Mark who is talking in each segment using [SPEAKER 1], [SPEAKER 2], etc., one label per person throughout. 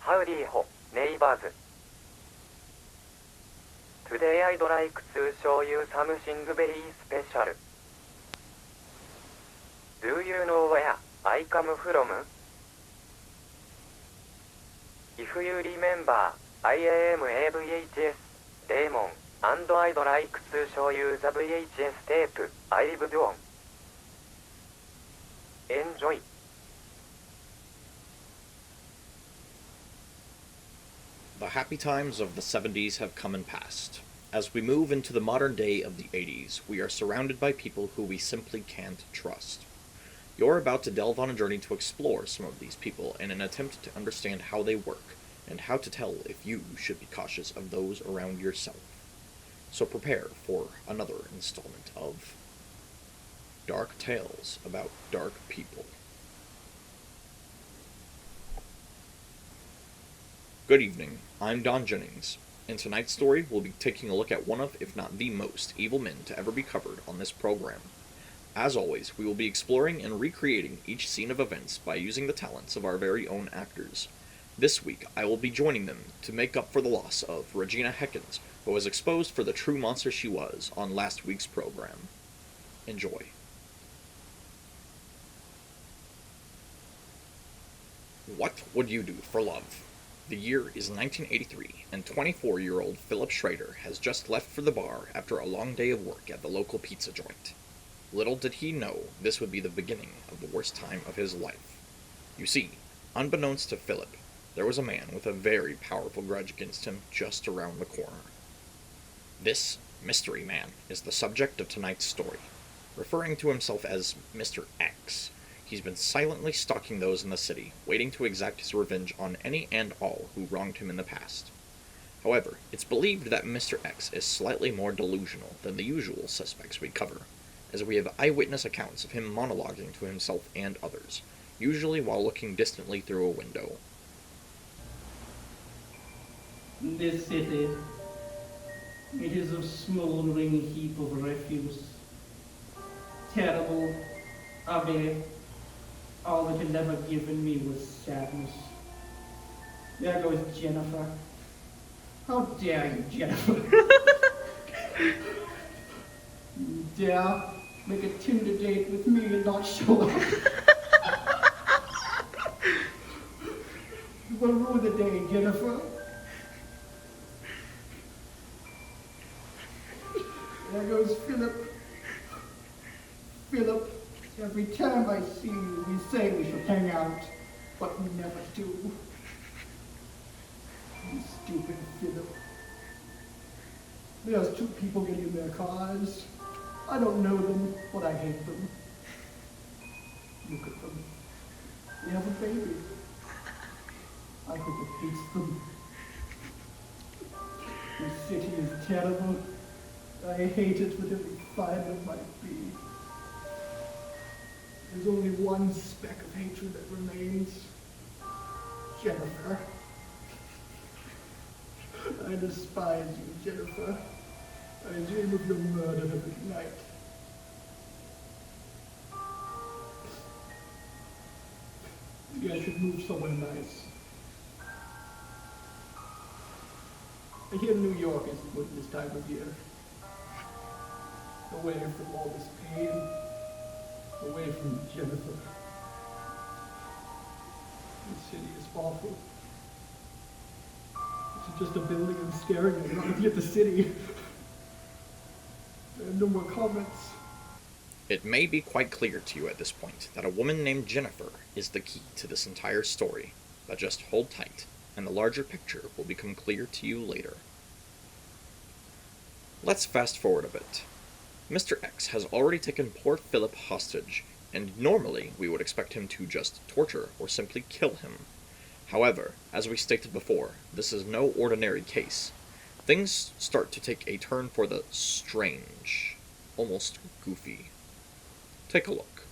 [SPEAKER 1] Howdy ho, neighbors. Today I'd like to show you something very special. Do you know where I come from? If you remember, I am a VHS demon, and I'd like to show you the VHS tape I lived on. Enjoy.
[SPEAKER 2] The happy times of the 70s have come and passed. As we move into the modern day of the 80s, we are surrounded by people who we simply can't trust. You're about to delve on a journey to explore some of these people in an attempt to understand how they work, and how to tell if you should be cautious of those around yourself. So prepare for another installment of Dark Tales About Dark People. Good evening, I'm Don Jennings. In tonight's story, we'll be taking a look at one of, if not the most, evil men to ever be covered on this program. As always, we will be exploring and recreating each scene of events by using the talents of our very own actors. This week, I will be joining them to make up for the loss of Regina Heckens, who was exposed for the true monster she was on last week's program. Enjoy. What would you do for love? The year is 1983, and 24-year-old Philip Schrader has just left for the bar after a long day of work at the local pizza joint. Little did he know this would be the beginning of the worst time of his life. You see, unbeknownst to Philip, there was a man with a very powerful grudge against him just around the corner. This mystery man is the subject of tonight's story. Referring to himself as Mr. X, he's been silently stalking those in the city, waiting to exact his revenge on any and all who wronged him in the past. However, it's believed that Mr. X is slightly more delusional than the usual suspects we cover, as we have eyewitness accounts of him monologuing to himself and others, usually while looking distantly through a window.
[SPEAKER 3] This city, it is a smoldering heap of refuse. Terrible, ugly. All it had ever given me was sadness. There goes Jennifer. How dare you, Jennifer? You dare make a Tinder date with me and not show up? You will rue the day, Jennifer. There goes Philip. Philip. Every time I see you, we say we shall hang out, but we never do. You stupid Philip. There's two people getting in their cars. I don't know them, but I hate them. Look at them. They have a baby. I hope it hates them. This city is terrible. I hate it with every fiber of my being. There's only one speck of hatred that remains. Jennifer. I despise you, Jennifer. I dream of your murder every night. Maybe I should move somewhere nice. I hear New York isn't good this time of year. Away from all this pain. Away from Jennifer. This city is awful. This is just a building I'm staring at, not looking at the city. I have no more comments.
[SPEAKER 2] It may be quite clear to you at this point that a woman named Jennifer is the key to this entire story, but just hold tight, and the larger picture will become clear to you later. Let's fast forward a bit. Mr. X has already taken poor Philip hostage, and normally we would expect him to just torture or simply kill him. However, as we stated before, this is no ordinary case. Things start to take a turn for the strange, almost goofy. Take a look.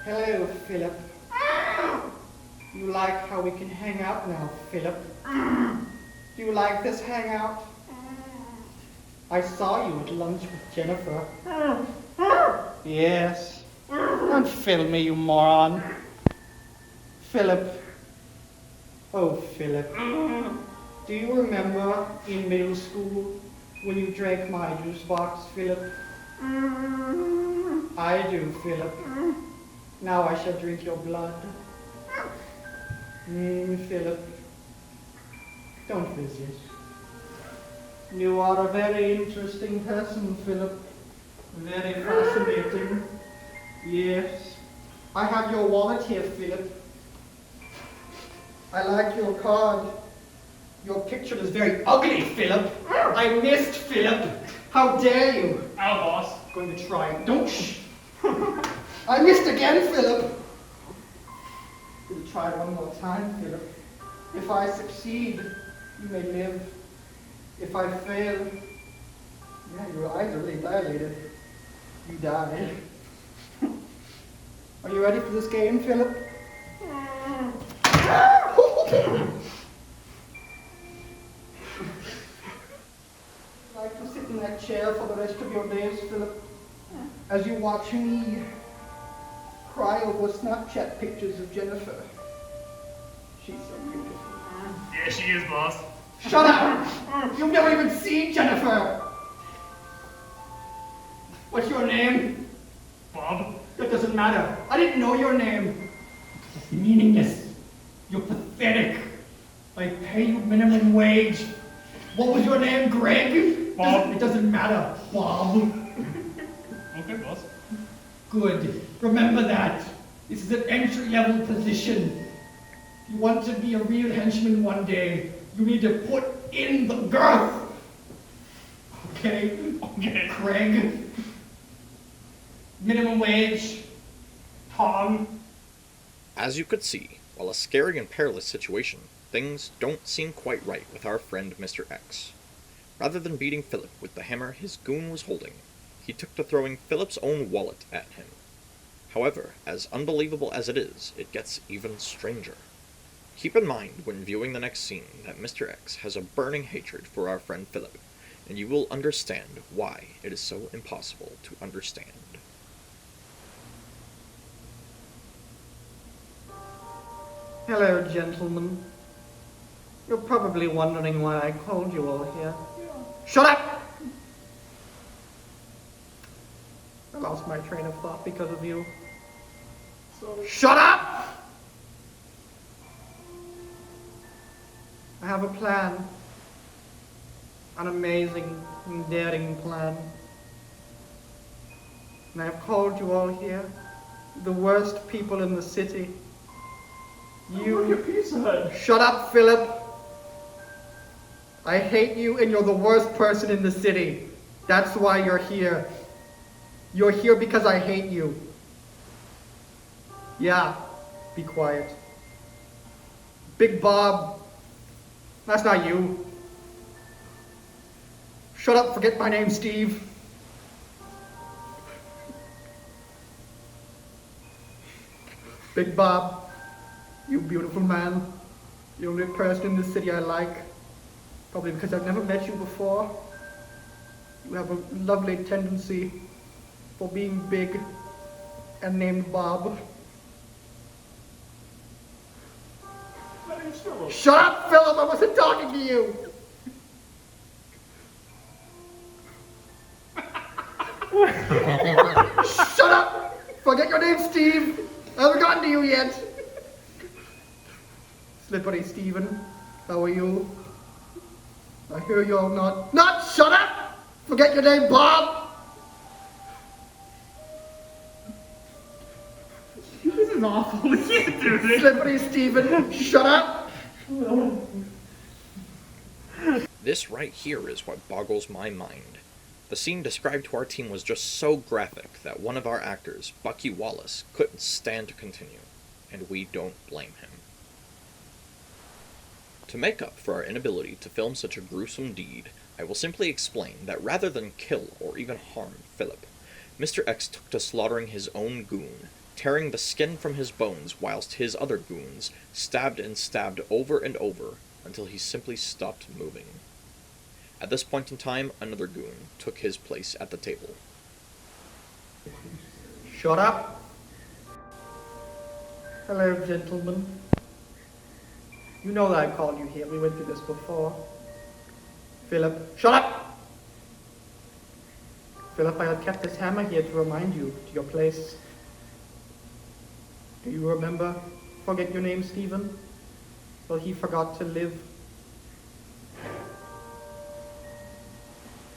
[SPEAKER 3] Hello, Philip. You like how we can hang out now, Philip? Do you like this hangout? I saw you at lunch with Jennifer. Yes. Don't film me, you moron. Philip. Oh, Philip. Do you remember in middle school when you drank my juice box, Philip? I do, Philip. Now I shall drink your blood. Philip. Don't visit. You are a very interesting person, Philip. Very fascinating. Yes. I have your wallet here, Philip. I like your card. Your picture is very ugly, Philip. I missed, Philip. How dare you?
[SPEAKER 4] Our boss.
[SPEAKER 3] Going to try. Don't shh. I missed again, Philip. Going to try one more time, Philip. If I succeed, you may live. If I fail, yeah, your eyes are really dilated. You die. Are you ready for this game, Philip? Like to sit in that chair for the rest of your days, Philip, as you watch me cry over Snapchat pictures of Jennifer. She's so beautiful.
[SPEAKER 4] Yeah, she is, boss.
[SPEAKER 3] Shut up! You've never even seen Jennifer! What's your name?
[SPEAKER 4] Bob.
[SPEAKER 3] That doesn't matter. I didn't know your name. It's meaningless. You're pathetic. I pay you minimum wage. What was your name, Greg?
[SPEAKER 4] Bob.
[SPEAKER 3] It doesn't matter. Bob.
[SPEAKER 4] Okay, boss.
[SPEAKER 3] Good. Remember that. This is an entry-level position. If you want to be a real henchman one day, you need to put in the girth. Okay?
[SPEAKER 4] Okay.
[SPEAKER 3] Craig. Minimum wage. Tom.
[SPEAKER 2] As you could see, while a scary and perilous situation, things don't seem quite right with our friend Mr. X. Rather than beating Philip with the hammer his goon was holding, he took to throwing Philip's own wallet at him. However, as unbelievable as it is, it gets even stranger. Keep in mind when viewing the next scene that Mr. X has a burning hatred for our friend Philip, and you will understand why it is so impossible to understand.
[SPEAKER 3] Hello, gentlemen. You're probably wondering why I called you all here. Shut up! I lost my train of thought because of you.
[SPEAKER 4] Sorry.
[SPEAKER 3] Shut up! I have a plan. An amazing and daring plan. And I've called you all here. The worst people in the city.
[SPEAKER 4] Look
[SPEAKER 3] You.
[SPEAKER 4] at Pizza Hut.
[SPEAKER 3] Shut up, Philip. I hate you and you're the worst person in the city. That's why you're here. You're here because I hate you. Yeah, be quiet. Big Bob. That's not you. Shut up, forget my name, Steve. Big Bob, you beautiful man. The only person in the city I like. Probably because I've never met you before. You have a lovely tendency for being big and named Bob.
[SPEAKER 4] My name's Philip.
[SPEAKER 3] Shut up, Philip! I wasn't talking to you! Shut up! Forget your name, Steve! I haven't gotten to you yet! Slippery Steven, how are you? I hear you're not shut up! Forget your name, Bob!
[SPEAKER 4] This is awful. We can't do this.
[SPEAKER 3] Slippery Steven, shut up!
[SPEAKER 2] This right here is what boggles my mind. The scene described to our team was just so graphic that one of our actors, Bucky Wallace, couldn't stand to continue, and we don't blame him. To make up for our inability to film such a gruesome deed, I will simply explain that rather than kill or even harm Philip, Mr. X took to slaughtering his own goon, tearing the skin from his bones whilst his other goons stabbed and stabbed over and over until he simply stopped moving. At this point in time, another goon took his place at the table.
[SPEAKER 3] Shut up! Hello, gentlemen. You know that I called you here. We went through this before. Philip, shut up! Philip, I had kept this hammer here to remind you to your place. Do you remember? Forget your name, Stephen? Well, he forgot to live.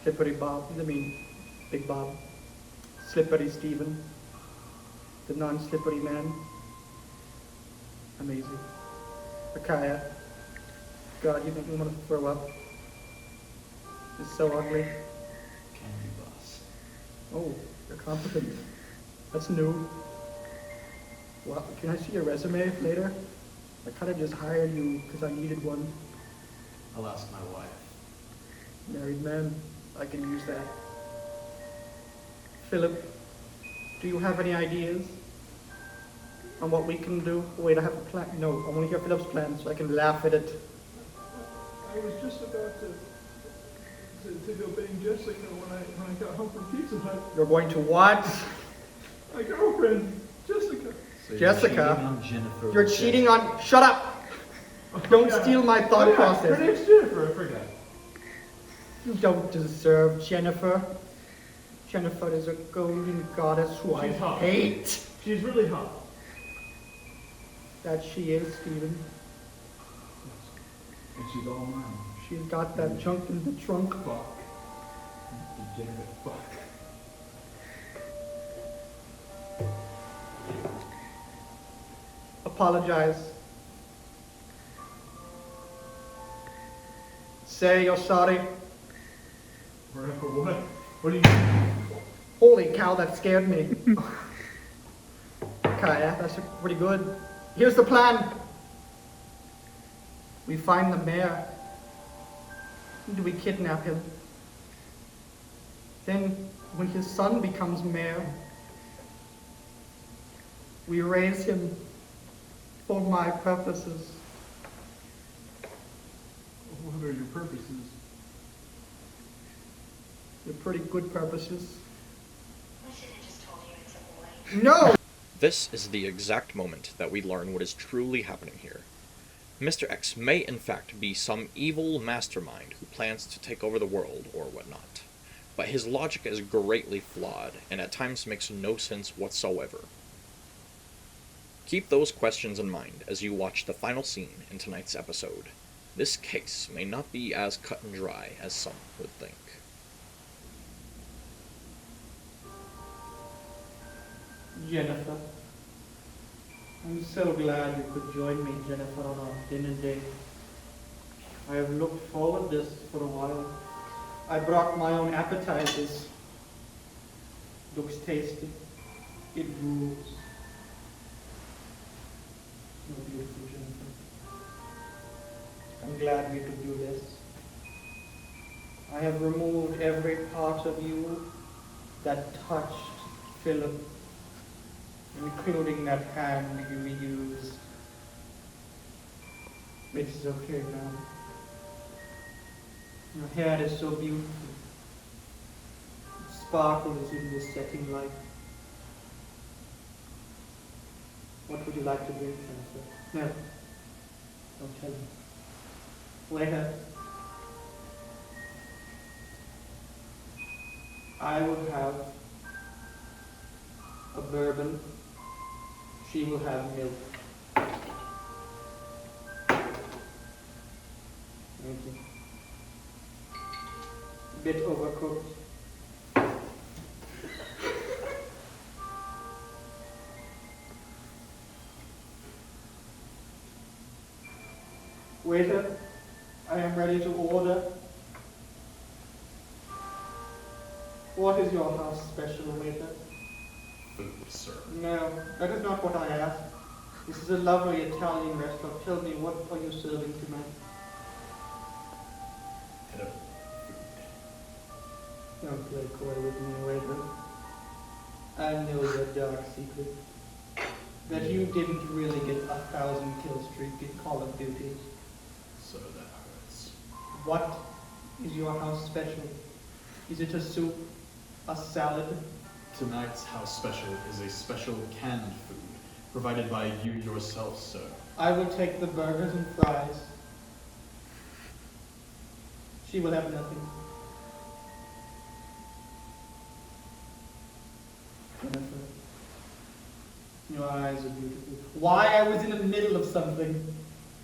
[SPEAKER 3] Slippery Bob, Big Bob. Slippery Stephen. The non-slippery man. Amazing. Akaya. God, you make me want to throw up. It's so ugly.
[SPEAKER 4] Candy boss.
[SPEAKER 3] Oh, you're competent. That's new. Well, can I see your resume later? I kind of just hired you because I needed one.
[SPEAKER 4] I'll ask my wife.
[SPEAKER 3] Married man, I can use that. Philip, do you have any ideas on what we can do? Wait, I have a plan. No, I want to hear Philip's plan so I can laugh at it.
[SPEAKER 5] I was just about to go bang Jessica when I got home from Pizza Hut.
[SPEAKER 3] You're going to what?
[SPEAKER 5] My girlfriend, Jessica.
[SPEAKER 4] So
[SPEAKER 3] Jessica,
[SPEAKER 4] Jennifer.
[SPEAKER 3] you're cheating on... Shut up! Don't steal my thought
[SPEAKER 5] Her
[SPEAKER 3] process.
[SPEAKER 5] name's Jennifer, I forgot.
[SPEAKER 3] You don't deserve Jennifer. Jennifer is a golden goddess who I
[SPEAKER 5] She's hot.
[SPEAKER 3] hate.
[SPEAKER 5] She's really hot.
[SPEAKER 3] That she is, Stephen.
[SPEAKER 5] And she's all mine.
[SPEAKER 3] She's got that junk in the trunk.
[SPEAKER 5] Fuck. Degenerate fuck.
[SPEAKER 3] Apologize. Say you're sorry.
[SPEAKER 5] For what? What do you mean?
[SPEAKER 3] Holy cow, that scared me. Okay, yeah, that's pretty good. Here's the plan. We find the mayor. Do we kidnap him? Then, when his son becomes mayor, we raise him for my purposes.
[SPEAKER 5] What are your purposes?
[SPEAKER 3] They're pretty good purposes.
[SPEAKER 6] I should have just told you it's a boy.
[SPEAKER 3] No!
[SPEAKER 2] This is the exact moment that we learn what is truly happening here. Mr. X may in fact be some evil mastermind who plans to take over the world or whatnot, but his logic is greatly flawed and at times makes no sense whatsoever. Keep those questions in mind as you watch the final scene in tonight's episode. This case may not be as cut and dry as some would think.
[SPEAKER 3] Jennifer. I'm so glad you could join me, Jennifer, on our dinner date. I have looked forward to this for a while. I brought my own appetizers. Looks tasty. It rules. You're beautiful, Jennifer. I'm glad we could do this. I have removed every part of you that touched Philip, including that hand you used. It's okay now. Your hair is so beautiful. It sparkles in the setting light. What would you like to drink, Jennifer? No. Don't tell me. Waiter. I will have a bourbon. She will have milk. Thank you. A bit overcooked. Waiter, I am ready to order. What is your house special, waiter?
[SPEAKER 4] Food, sir.
[SPEAKER 3] No, that is not what I asked. This is a lovely Italian restaurant. Tell me, what are you serving tonight?
[SPEAKER 4] Head of food.
[SPEAKER 3] Don't play coy with me, waiter. I know your dark secret. That you didn't really get 1,000 kill streak in Call of Duty.
[SPEAKER 4] So that hurts.
[SPEAKER 3] What is your house special? Is it a soup? A salad?
[SPEAKER 4] Tonight's house special is a special canned food Provided by you yourself, sir.
[SPEAKER 3] I will take the burgers and fries. She will have nothing. Jennifer, your eyes are beautiful. Why? I was in the middle of something.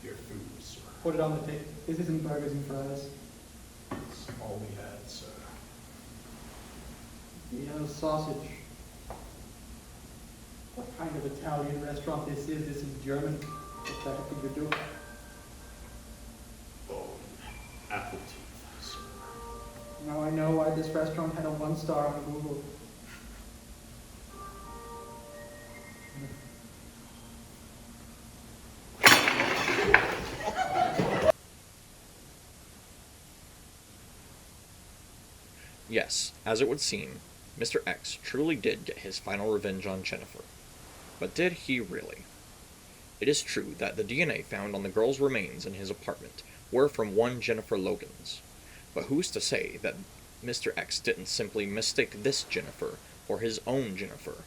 [SPEAKER 4] Your food, sir.
[SPEAKER 3] Put it on the table. This isn't burgers and fries.
[SPEAKER 4] It's all we had, sir.
[SPEAKER 3] We have sausage. What kind of Italian restaurant this is? This is German. What the heck are you doing?
[SPEAKER 4] Bone. Apple teeth, sir.
[SPEAKER 3] Now I know why this restaurant had a 1-star on Google.
[SPEAKER 2] Yes, as it would seem, Mr. X truly did get his final revenge on Jennifer. But did he really? It is true that the DNA found on the girl's remains in his apartment were from one Jennifer Logan's. But who's to say that Mr. X didn't simply mistake this Jennifer for his own Jennifer?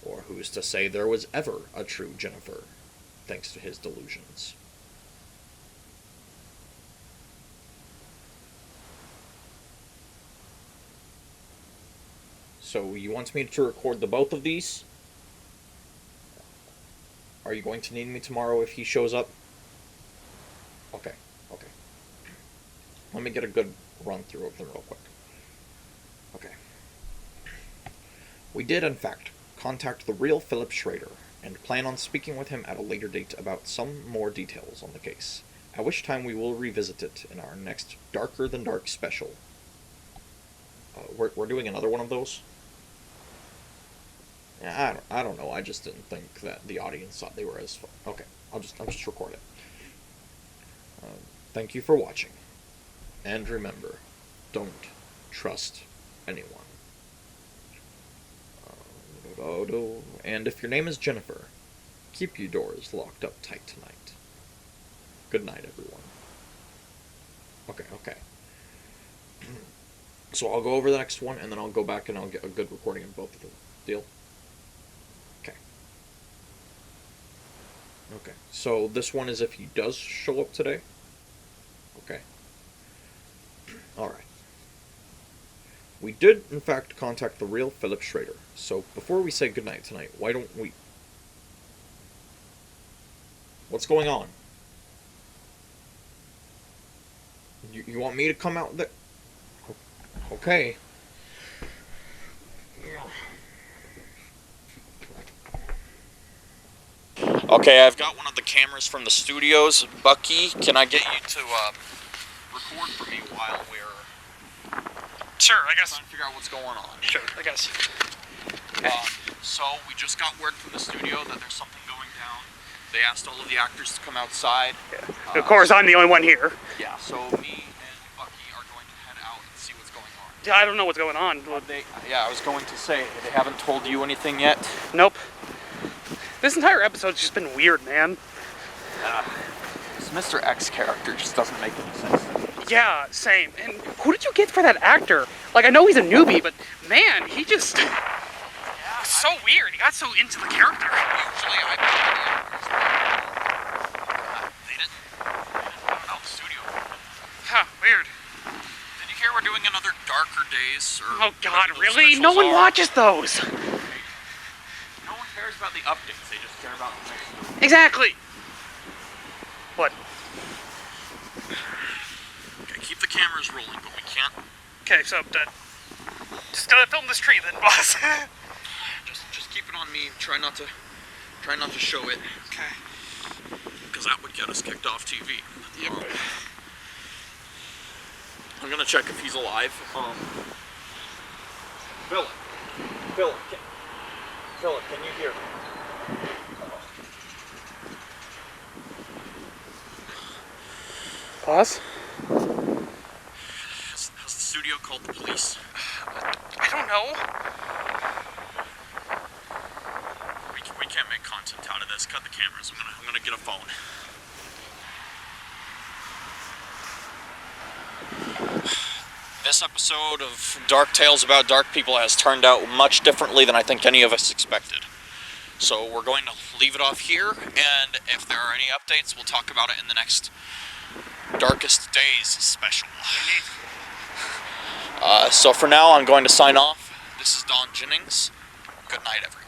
[SPEAKER 2] Or who's to say there was ever a true Jennifer, thanks to his delusions? So you want me to record the both of these? Are you going to need me tomorrow if he shows up? Okay. Let me get a good run through of them real quick. Okay. We did, in fact, contact the real Philip Schrader and plan on speaking with him at a later date about some more details on the case, at which time we will revisit it in our next Darker Than Dark special. We're doing another one of those? Yeah, I don't know. I just didn't think that the audience thought they were as fun. Okay, I'll just record it. Thank you for watching. And remember, don't trust anyone. And if your name is Jennifer, keep your doors locked up tight tonight. Good night, everyone. Okay. So I'll go over the next one, and then I'll go back and I'll get a good recording of both of them. Deal? Okay, so this one is if he does show up today. Okay. Alright. We did, in fact, contact the real Philip Schrader. So before we say goodnight tonight, why don't we... What's going on? You want me to come out there? Okay. Okay, I've got one of the cameras from the studios. Bucky, can I get you to record for me while we're
[SPEAKER 7] Sure, I guess.
[SPEAKER 2] trying to figure out what's going on?
[SPEAKER 7] Sure, I guess.
[SPEAKER 2] So we just got word from the studio that there's something going down. They asked all of the actors to come outside.
[SPEAKER 7] Yeah. Of course, I'm the only one here.
[SPEAKER 2] Yeah, so me and Bucky are going to head out and see what's going on.
[SPEAKER 7] Yeah, I don't know what's going on.
[SPEAKER 2] I was going to say, they haven't told you anything yet?
[SPEAKER 7] Nope. This entire episode's just been weird, man.
[SPEAKER 2] This Mr. X character just doesn't make any sense.
[SPEAKER 7] Yeah, same. And who did you get for that actor? Like, I know he's a newbie, but man, he just... was so weird. He got so into the character.
[SPEAKER 2] Usually I they didn't. I don't know, the studio.
[SPEAKER 7] Huh, weird.
[SPEAKER 2] Did you hear we're doing another Darker Days? Or
[SPEAKER 7] Oh God,
[SPEAKER 2] whatever those
[SPEAKER 7] really? No
[SPEAKER 2] specials
[SPEAKER 7] one
[SPEAKER 2] are?
[SPEAKER 7] watches those.
[SPEAKER 2] No one cares about the updates, they just care about the next one.
[SPEAKER 7] Exactly. What?
[SPEAKER 2] Okay, keep the cameras rolling, but we can't.
[SPEAKER 7] Okay, so, just gotta film this tree then, boss.
[SPEAKER 2] Just keep it on me. Try not to show it.
[SPEAKER 7] Okay.
[SPEAKER 2] Because that would get us kicked off TV. I'm gonna check if he's alive. Philip, can you hear me?
[SPEAKER 7] Boss?
[SPEAKER 2] Has the studio called the police?
[SPEAKER 7] I don't know.
[SPEAKER 2] We can't make content out of this. Cut the cameras. I'm gonna get a phone. This episode of Dark Tales About Dark People has turned out much differently than I think any of us expected. So we're going to leave it off here, and if there are any updates, we'll talk about it in the next Darkest Days special. So for now, I'm going to sign off. This is Don Jennings. Good night, everyone.